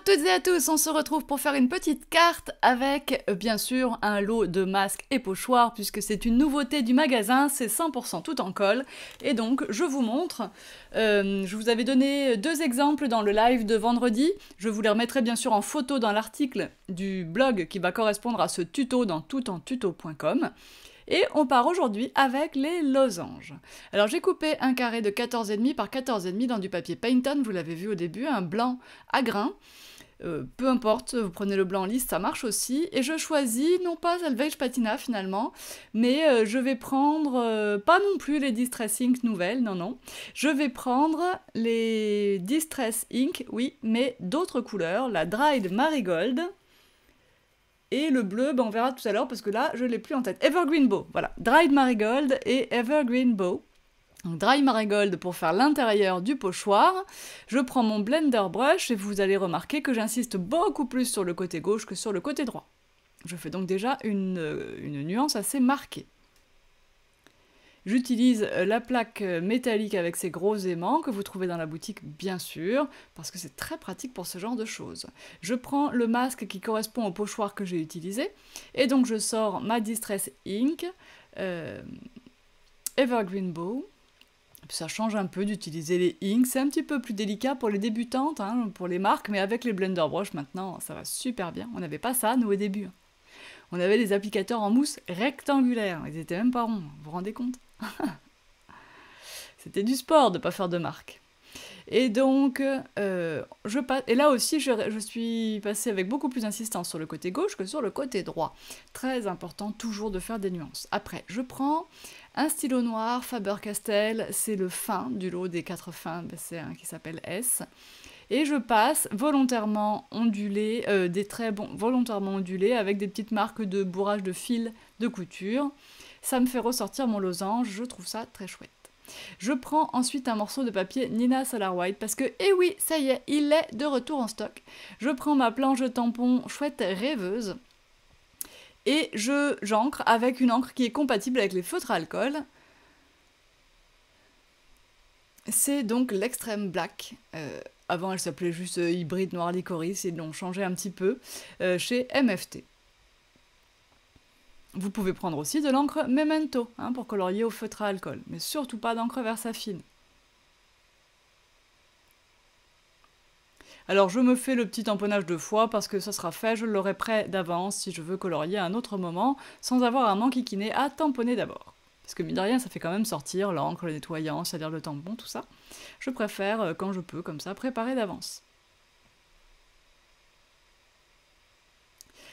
toutes et à tous, on se retrouve pour faire une petite carte avec, bien sûr, un lot de masques et pochoirs, puisque c'est une nouveauté du magasin, c'est 100% tout en colle. Et donc, je vous montre. Je vous avais donné 2 exemples dans le live de vendredi. Je vous les remettrai bien sûr en photo dans l'article du blog qui va correspondre à ce tuto dans toutentuto.com. Et on part aujourd'hui avec les losanges. Alors j'ai coupé un carré de 14,5 par 14,5 dans du papier Painton, vous l'avez vu au début, un blanc à grains. Peu importe, vous prenez le blanc lisse, ça marche aussi. Et je choisis, non pas Selvedge Patina finalement, mais je vais prendre, pas non plus les Distress Ink nouvelles, non. Je vais prendre les Distress Ink, oui, mais d'autres couleurs, la Dried Marigold. Et le bleu, on verra tout à l'heure parce que là, je ne l'ai plus en tête. Evergreen Bow, voilà. Dried Marigold et Evergreen Bow. Donc, Dry Marigold pour faire l'intérieur du pochoir. Je prends mon blender brush et vous allez remarquer que j'insiste beaucoup plus sur le côté gauche que sur le côté droit. Je fais donc déjà une nuance assez marquée. J'utilise la plaque métallique avec ses gros aimants que vous trouvez dans la boutique, bien sûr, parce que c'est très pratique pour ce genre de choses. Je prends le masque qui correspond au pochoir que j'ai utilisé, et donc je sors ma Distress Ink, Evergreen Bow. Ça change un peu d'utiliser les inks, c'est un petit peu plus délicat pour les débutantes, hein, pour les marques, mais avec les blender brush maintenant, ça va super bien. On n'avait pas ça, nous, au début. On avait des applicateurs en mousse rectangulaires, ils étaient même pas ronds, vous vous rendez compte? C'était du sport de ne pas faire de marque. Et donc, je passe. Et là aussi, je suis passée avec beaucoup plus d'insistance sur le côté gauche que sur le côté droit. Très important, toujours de faire des nuances. Après, je prends un stylo noir Faber-Castell, c'est le fin du lot des 4 fins, c'est un qui s'appelle S. Et je passe volontairement ondulé, des traits volontairement ondulés avec des petites marques de bourrage de fil de couture. Ça me fait ressortir mon losange, je trouve ça très chouette. Je prends ensuite un morceau de papier Nina Solar White parce que, eh oui, ça y est, il est de retour en stock. Je prends ma planche de tampon chouette rêveuse et j'encre avec une encre qui est compatible avec les feutres à alcool. C'est donc l'Extreme Black. Avant, elle s'appelait juste Hybride Noir Licorice, ils l'ont changé un petit peu chez MFT. Vous pouvez prendre aussi de l'encre Memento pour colorier au feutre à alcool, mais surtout pas d'encre Versafine. Alors je me fais le petit tamponnage 2 fois parce que ça sera fait, je l'aurai prêt d'avance si je veux colorier à un autre moment, sans avoir à m'enquiquiner à tamponner d'abord. Parce que mine de rien, ça fait quand même sortir l'encre, le nettoyant, c'est-à-dire le tampon, tout ça. Je préfère, quand je peux, comme ça, préparer d'avance.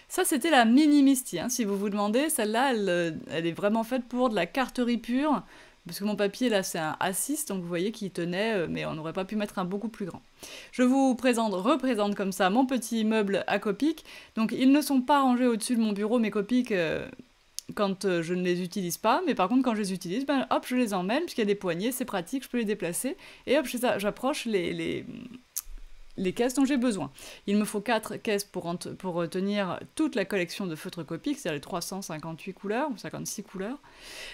Ça, c'était la Mini Misty, si vous vous demandez. Celle-là, elle est vraiment faite pour de la carterie pure, parce que mon papier, là, c'est un A6, donc vous voyez qu'il tenait, mais on n'aurait pas pu mettre un beaucoup plus grand. Je vous représente comme ça mon petit meuble à Copic. Donc, ils ne sont pas rangés au-dessus de mon bureau, mes Copic, quand je ne les utilise pas, mais par contre, quand je les utilise, hop, je les emmène, puisqu'il y a des poignées, c'est pratique, je peux les déplacer, et hop, j'approche les caisses dont j'ai besoin. Il me faut 4 caisses pour tenir toute la collection de feutres Copic, c'est-à-dire les 358 couleurs, ou 56 couleurs.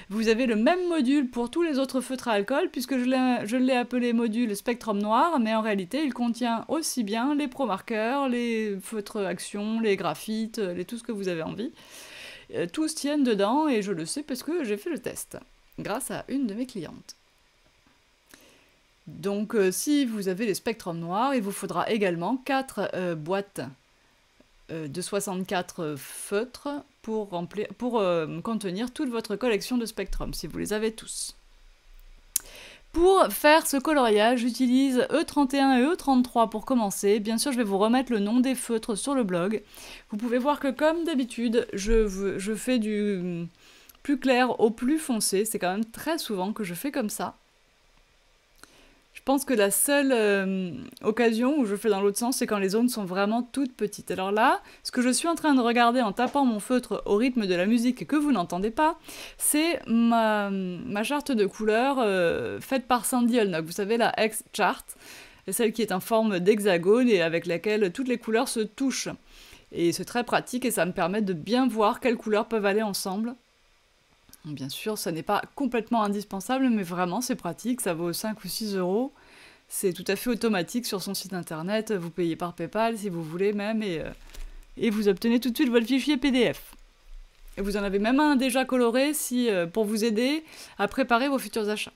Vous avez le même module pour tous les autres feutres à alcool, puisque je l'ai appelé module Spectrum Noir, mais en réalité, il contient aussi bien les Pro Markers, les feutres Action, les graphites, tout ce que vous avez envie. Tous tiennent dedans, et je le sais parce que j'ai fait le test, grâce à une de mes clientes. Donc si vous avez les spectrums noirs, il vous faudra également 4 boîtes de 64 feutres pour contenir toute votre collection de spectrums, si vous les avez tous. Pour faire ce coloriage, j'utilise E31 et E33 pour commencer. Bien sûr, je vais vous remettre le nom des feutres sur le blog. Vous pouvez voir que comme d'habitude, je fais du plus clair au plus foncé. C'est quand même très souvent que je fais comme ça. Je pense que la seule occasion où je fais dans l'autre sens, c'est quand les zones sont vraiment toutes petites. Alors là, ce que je suis en train de regarder en tapant mon feutre au rythme de la musique que vous n'entendez pas, c'est ma charte de couleurs faite par Sandy Holnock. Vous savez, la X-Chart, celle qui est en forme d'hexagone et avec laquelle toutes les couleurs se touchent. Et c'est très pratique et ça me permet de bien voir quelles couleurs peuvent aller ensemble. Bien sûr, ça n'est pas complètement indispensable, mais vraiment, c'est pratique, ça vaut 5 ou 6 €. C'est tout à fait automatique sur son site internet, vous payez par PayPal si vous voulez même, et vous obtenez tout de suite votre fichier PDF. Et vous en avez même un déjà coloré pour vous aider à préparer vos futurs achats.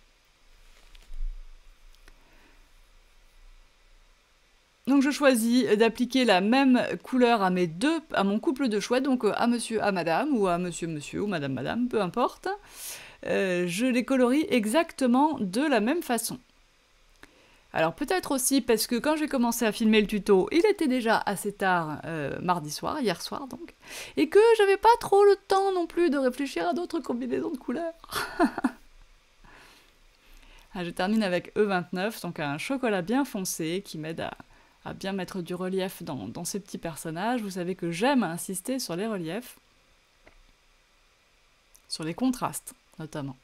Donc je choisis d'appliquer la même couleur à mon couple de chouettes, donc à monsieur, à madame, ou à monsieur, ou madame, madame, peu importe. Je les colorie exactement de la même façon. Alors peut-être aussi parce que quand j'ai commencé à filmer le tuto, il était déjà assez tard, mardi soir, hier soir donc, et que j'avais pas trop le temps non plus de réfléchir à d'autres combinaisons de couleurs. Je termine avec E29, donc un chocolat bien foncé qui m'aide à bien mettre du relief dans ces petits personnages. Vous savez que j'aime insister sur les reliefs, sur les contrastes notamment.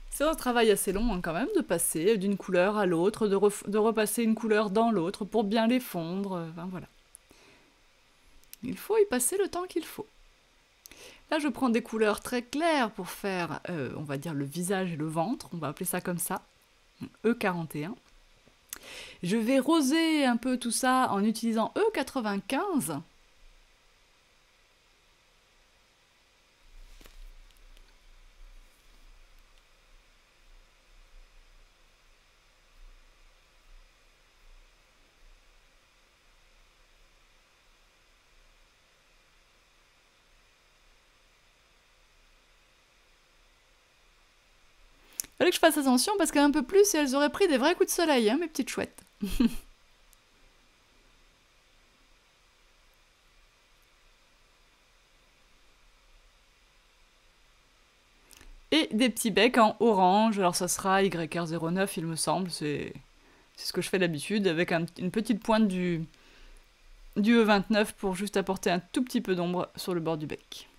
C'est un travail assez long hein, quand même, de passer d'une couleur à l'autre, de repasser une couleur dans l'autre pour bien les fondre, enfin voilà. Il faut y passer le temps qu'il faut. Là, je prends des couleurs très claires pour faire, on va dire, le visage et le ventre, on va appeler ça comme ça, E41. Je vais roser un peu tout ça en utilisant E95. Fallait que je fasse attention parce qu'un peu plus et elles auraient pris des vrais coups de soleil, hein, mes petites chouettes. Et des petits becs en orange, alors ça sera YR09 il me semble, c'est ce que je fais d'habitude, avec une petite pointe du E29 pour juste apporter un tout petit peu d'ombre sur le bord du bec.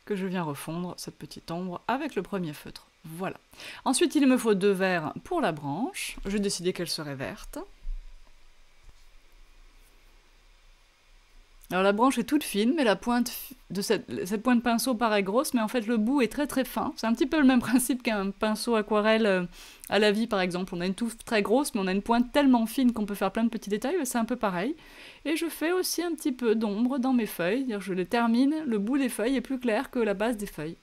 Que je viens refondre cette petite ombre avec le premier feutre. Voilà. Ensuite, il me faut 2 verres pour la branche. J'ai décidé qu'elle serait verte. Alors la branche est toute fine, mais la pointe de cette pointe pinceau paraît grosse, mais en fait le bout est très très fin. C'est un petit peu le même principe qu'un pinceau aquarelle à la vie par exemple. On a une touffe très grosse, mais on a une pointe tellement fine qu'on peut faire plein de petits détails, c'est un peu pareil. Et je fais aussi un petit peu d'ombre dans mes feuilles, je les termine, le bout des feuilles est plus clair que la base des feuilles.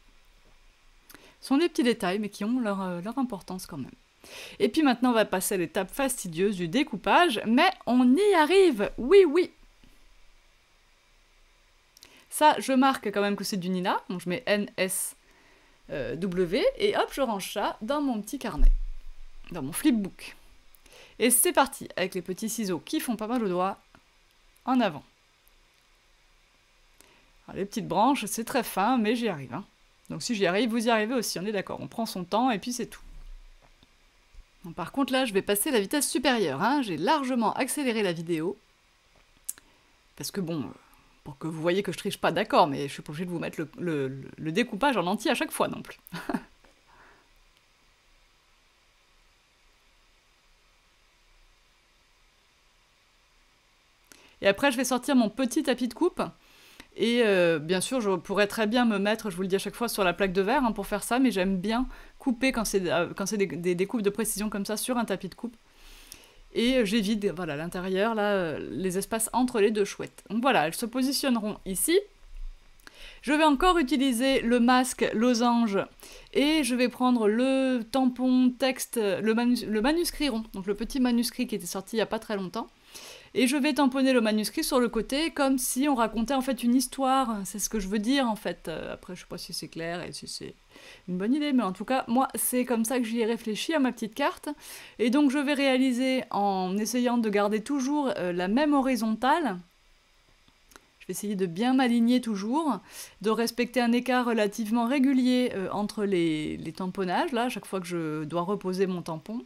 Ce sont des petits détails, mais qui ont leur importance quand même. Et puis maintenant on va passer à l'étape fastidieuse du découpage, mais on y arrive, oui oui. Ça, je marque quand même que c'est du Nina, donc je mets NSW, et hop, je range ça dans mon petit carnet, dans mon flipbook. Et c'est parti, avec les petits ciseaux qui font pas mal au doigt, en avant. Alors, les petites branches, c'est très fin, mais j'y arrive. Hein. Donc si j'y arrive, vous y arrivez aussi, on est d'accord, on prend son temps, et puis c'est tout. Donc, par contre, là, je vais passer la vitesse supérieure, hein. J'ai largement accéléré la vidéo, parce que bon... pour que vous voyez que je triche pas, d'accord, mais je suis pas obligée de vous mettre le découpage en entier à chaque fois non plus. Et après, je vais sortir mon petit tapis de coupe. Et bien sûr, je pourrais très bien me mettre, je vous le dis à chaque fois, sur la plaque de verre hein, pour faire ça, mais j'aime bien couper quand c'est des coupes de précision comme ça sur un tapis de coupe. Et j'évite, voilà, l'intérieur, là, les espaces entre les deux chouettes. Donc voilà, elles se positionneront ici. Je vais encore utiliser le masque losange et je vais prendre le tampon texte, le manuscrit rond, donc le petit manuscrit qui était sorti il n'y a pas très longtemps. Et je vais tamponner le manuscrit sur le côté comme si on racontait en fait une histoire. C'est ce que je veux dire en fait. Après, je sais pas si c'est clair et si c'est une bonne idée, mais en tout cas, moi, c'est comme ça que j'y ai réfléchi à ma petite carte. Et donc, je vais réaliser en essayant de garder toujours la même horizontale. Je vais essayer de bien m'aligner toujours, de respecter un écart relativement régulier entre les tamponnages, là, à chaque fois que je dois reposer mon tampon.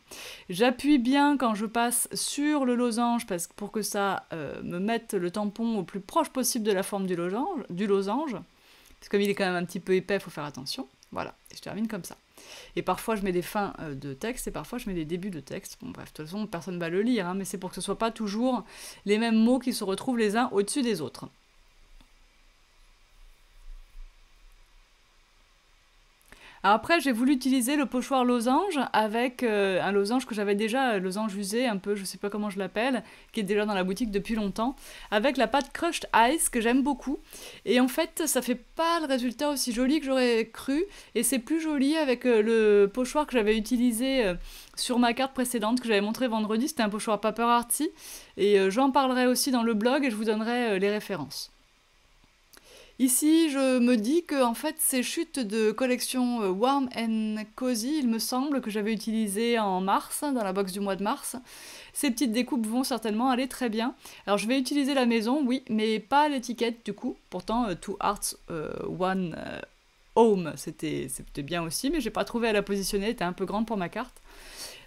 J'appuie bien quand je passe sur le losange pour que ça me mette le tampon au plus proche possible de la forme du losange. Parce que comme il est quand même un petit peu épais, il faut faire attention. Voilà, et je termine comme ça. Et parfois je mets des fins de texte et parfois je mets des débuts de texte. Bon bref, de toute façon personne ne va le lire, hein, mais c'est pour que ce ne soit pas toujours les mêmes mots qui se retrouvent les uns au-dessus des autres. Alors après, j'ai voulu utiliser le pochoir losange avec un losange que j'avais déjà, losange usé, un peu, je sais pas comment je l'appelle, qui est déjà dans la boutique depuis longtemps, avec la pâte Crushed Ice que j'aime beaucoup. Et en fait, ça fait pas le résultat aussi joli que j'aurais cru, et c'est plus joli avec le pochoir que j'avais utilisé sur ma carte précédente que j'avais montré vendredi. C'était un pochoir Paper Arty, et j'en parlerai aussi dans le blog et je vous donnerai les références. Ici, je me dis que en fait, ces chutes de collection Warm and Cozy, il me semble que j'avais utilisées en mars, dans la box du mois de mars. Ces petites découpes vont certainement aller très bien. Alors, je vais utiliser la maison, oui, mais pas l'étiquette du coup. Pourtant, Two Hearts, One Home, c'était bien aussi, mais j'ai pas trouvé à la positionner, elle était un peu grande pour ma carte.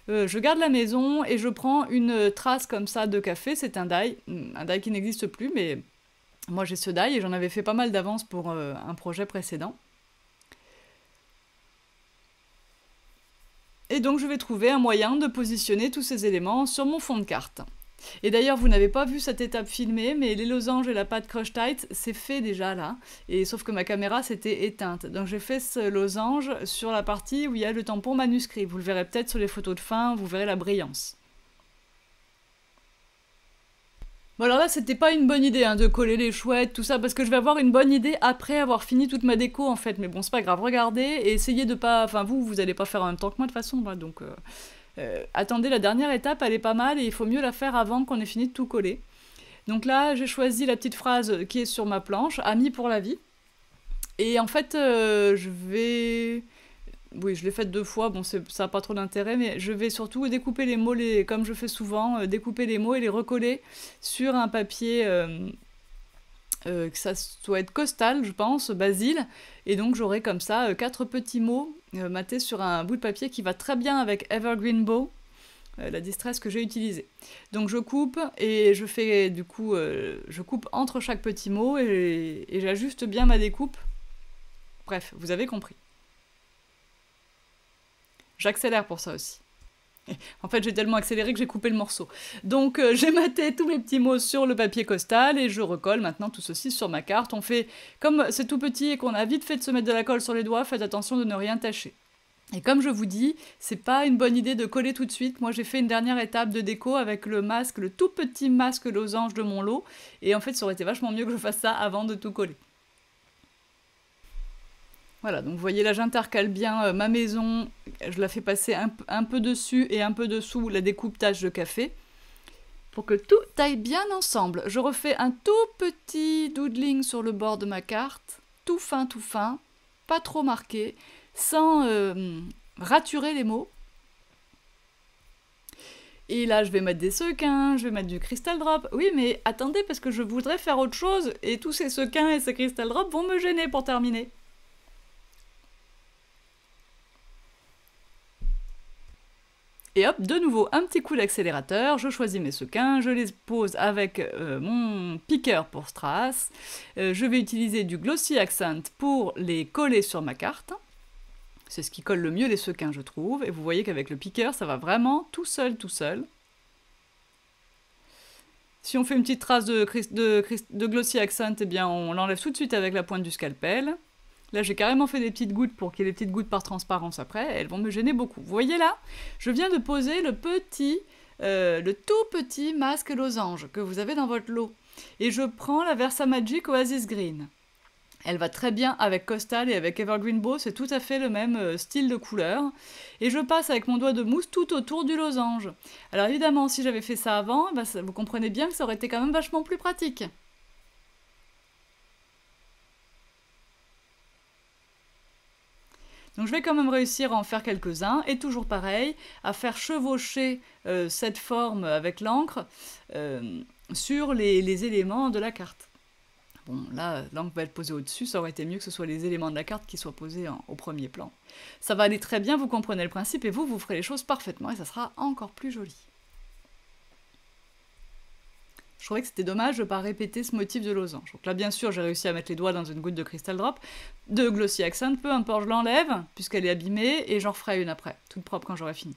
Je garde la maison et je prends une trace comme ça de café, c'est un die qui n'existe plus, mais moi j'ai ce die et j'en avais fait pas mal d'avance pour un projet précédent. Et donc je vais trouver un moyen de positionner tous ces éléments sur mon fond de carte. Et d'ailleurs, vous n'avez pas vu cette étape filmée, mais les losanges et la pâte Crush Tight, c'est fait déjà là. Et sauf que ma caméra s'était éteinte. Donc j'ai fait ce losange sur la partie où il y a le tampon manuscrit. Vous le verrez peut-être sur les photos de fin, vous verrez la brillance. Bon alors là, c'était pas une bonne idée hein, de coller les chouettes, tout ça, parce que je vais avoir une bonne idée après avoir fini toute ma déco en fait. Mais bon, c'est pas grave, regardez et essayez de pas... Enfin vous allez pas faire en même temps que moi de toute façon, là, donc... attendez, la dernière étape, elle est pas mal et il faut mieux la faire avant qu'on ait fini de tout coller. Donc là, j'ai choisi la petite phrase qui est sur ma planche, « Amis pour la vie ». Et en fait, je vais... Oui, je l'ai faite 2 fois, bon, ça n'a pas trop d'intérêt, mais je vais surtout découper les mots, comme je fais souvent, découper les mots et les recoller sur un papier... que ça doit être costal, je pense, basil, et donc j'aurai comme ça 4 petits mots matés sur un bout de papier qui va très bien avec Evergreen Bow, la distress que j'ai utilisée. Donc je coupe et je fais du coup, je coupe entre chaque petit mot et j'ajuste bien ma découpe. Bref, vous avez compris. J'accélère pour ça aussi. En fait, j'ai tellement accéléré que j'ai coupé le morceau. Donc, j'ai maté tous mes petits mots sur le papier costal et je recolle maintenant tout ceci sur ma carte. On fait, comme c'est tout petit et qu'on a vite fait de se mettre de la colle sur les doigts, faites attention de ne rien tacher. Et comme je vous dis, c'est pas une bonne idée de coller tout de suite. Moi, j'ai fait une dernière étape de déco avec le masque, le tout petit masque losange de mon lot. Et en fait, ça aurait été vachement mieux que je fasse ça avant de tout coller. Voilà, donc vous voyez là j'intercale bien ma maison, je la fais passer un peu dessus et un peu dessous la découpe tache de café, pour que tout aille bien ensemble. Je refais un tout petit doodling sur le bord de ma carte, tout fin, pas trop marqué, sans raturer les mots. Et là je vais mettre des sequins, je vais mettre du crystal drop. Oui mais attendez parce que je voudrais faire autre chose, et tous ces sequins et ces crystal drop vont me gêner pour terminer. Et hop, de nouveau, un petit coup d'accélérateur, je choisis mes sequins, je les pose avec mon piqueur pour strass. Je vais utiliser du Glossy Accent pour les coller sur ma carte. C'est ce qui colle le mieux les sequins, je trouve. Et vous voyez qu'avec le piqueur, ça va vraiment tout seul. Si on fait une petite trace de Glossy Accent, eh bien on l'enlève tout de suite avec la pointe du scalpel. Là, j'ai carrément fait des petites gouttes pour qu'il y ait des petites gouttes par transparence après. Elles vont me gêner beaucoup. Vous voyez là, je viens de poser le tout petit masque losange que vous avez dans votre lot. Et je prends la Versa Magic Oasis Green. Elle va très bien avec Costal et avec Evergreen Bow, c'est tout à fait le même style de couleur. Et je passe avec mon doigt de mousse tout autour du losange. Alors évidemment, si j'avais fait ça avant, vous comprenez bien que ça aurait été quand même vachement plus pratique. Donc je vais quand même réussir à en faire quelques-uns, et toujours pareil, à faire chevaucher cette forme avec l'encre sur les éléments de la carte. Bon, là, l'encre va être posée au-dessus, ça aurait été mieux que ce soit les éléments de la carte qui soient posés au premier plan. Ça va aller très bien, vous comprenez le principe, et vous ferez les choses parfaitement, et ça sera encore plus joli. Je trouvais que c'était dommage de ne pas répéter ce motif de losange. Donc là, bien sûr, j'ai réussi à mettre les doigts dans une goutte de Crystal Drop, de Glossy Accent, peu importe, je l'enlève, puisqu'elle est abîmée, et j'en referai une après, toute propre quand j'aurai fini.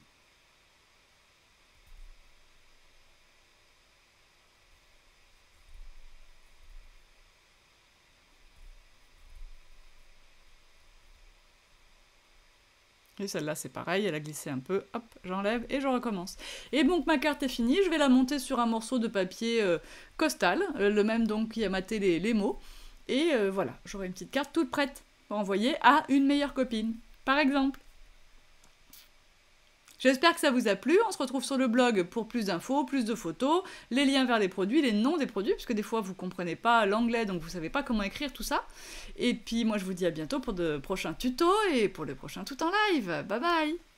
Et celle-là, c'est pareil, elle a glissé un peu, hop, j'enlève et je recommence. Et donc ma carte est finie, je vais la monter sur un morceau de papier Costal, le même donc qui a maté les mots. Et voilà, j'aurai une petite carte toute prête pour envoyer à une meilleure copine, par exemple. J'espère que ça vous a plu, on se retrouve sur le blog pour plus d'infos, plus de photos, les liens vers les produits, les noms des produits, puisque des fois vous comprenez pas l'anglais, donc vous savez pas comment écrire tout ça. Et puis moi je vous dis à bientôt pour de prochains tutos et pour le prochain tout en live. Bye bye!